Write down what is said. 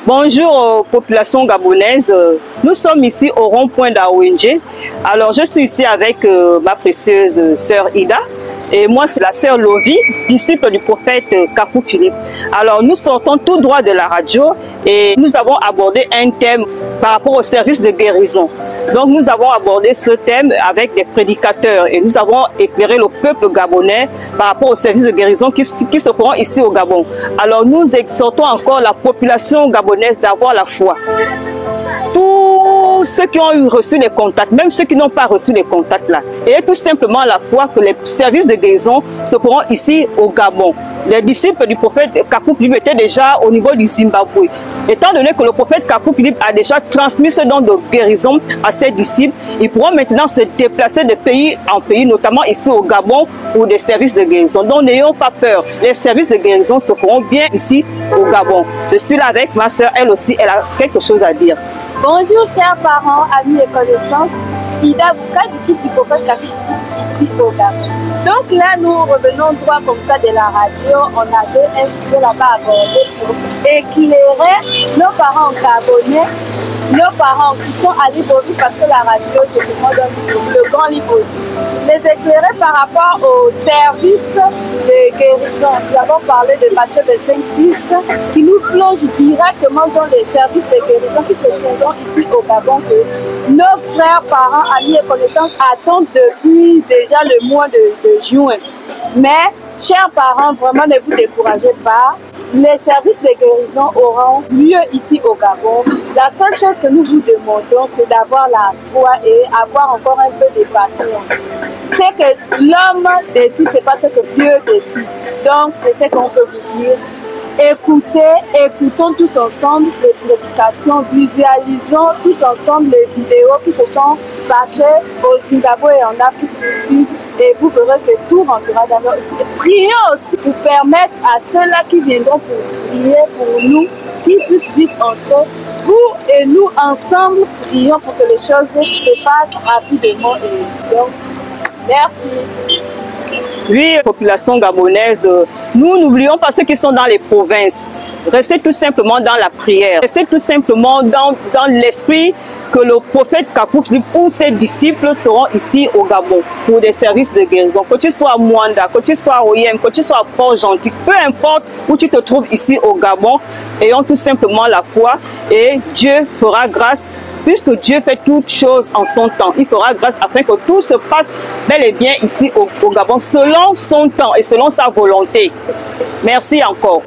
Bonjour aux populations gabonaises. Nous sommes ici au rond-point d'Awenje. Alors je suis ici avec ma précieuse sœur Ida. Et moi, c'est la sœur Lovi, disciple du prophète Kapou Philippe. Alors, nous sortons tout droit de la radio et nous avons abordé un thème par rapport au service de guérison. Donc, nous avons abordé ce thème avec des prédicateurs et nous avons éclairé le peuple gabonais par rapport au service de guérison qui se feront ici au Gabon. Alors, nous exhortons encore la population gabonaise d'avoir la foi. Tous ceux qui ont reçu les contacts, même ceux qui n'ont pas reçu les contacts là, et tout simplement la foi que les services de guérison se feront ici au Gabon. Les disciples du prophète Kapou Philippe étaient déjà au niveau du Zimbabwe. Étant donné que le prophète Kapou Philippe a déjà transmis ce don de guérison à ses disciples, ils pourront maintenant se déplacer de pays en pays, notamment ici au Gabon, pour des services de guérison. Donc n'ayons pas peur, les services de guérison se feront bien ici au Gabon. Je suis là avec ma soeur, elle aussi, elle a quelque chose à dire. Bonjour chers parents, amis et connaissances, Ida Bouka, disciple du prophète Kapou ici au Gabon. Donc là, nous revenons droit comme ça de la radio, on avait un sujet là-bas abordé pour éclairer nos parents gabonais, nos parents qui sont à Libreville parce que la radio c'est le grand Libreville. Les éclairer par rapport au service de guérison. Nous avons parlé de Matthieu 25:6 qui nous plonge directement dans les services de guérison qui se trouvent ici au Gabon que nos frères, parents, amis et connaissances attendent depuis déjà le mois de juin. Mais, chers parents, vraiment ne vous découragez pas. Les services de guérison auront lieu ici au Gabon. La seule chose que nous vous demandons, c'est d'avoir la foi et avoir encore un peu de patience. C'est que l'homme décide, c'est pas ce que Dieu décide. Donc, c'est ce qu'on peut vous dire. Écoutons tous ensemble les prédications, visualisons tous ensemble les vidéos qui se sont passées au Zimbabwe et en Afrique du Sud et vous verrez que tout rentrera dans notre vie. Priez aussi pour permettre à ceux-là qui viendront pour prier pour nous, qu'ils puissent vivre entre eux. Vous et nous ensemble prions pour que les choses se passent rapidement et donc, merci. Oui, population gabonaise, nous n'oublions pas ceux qui sont dans les provinces. Restez tout simplement dans la prière. Restez tout simplement dans l'esprit que le prophète Kapou Philippe ou ses disciples seront ici au Gabon pour des services de guérison. Que tu sois à Mwanda, que tu sois à Oyem, que tu sois à Port-Gentil, peu importe où tu te trouves ici au Gabon, ayons tout simplement la foi et Dieu fera grâce. Puisque Dieu fait toutes choses en son temps, il fera grâce afin que tout se passe bel et bien ici au Gabon, selon son temps et selon sa volonté. Merci encore.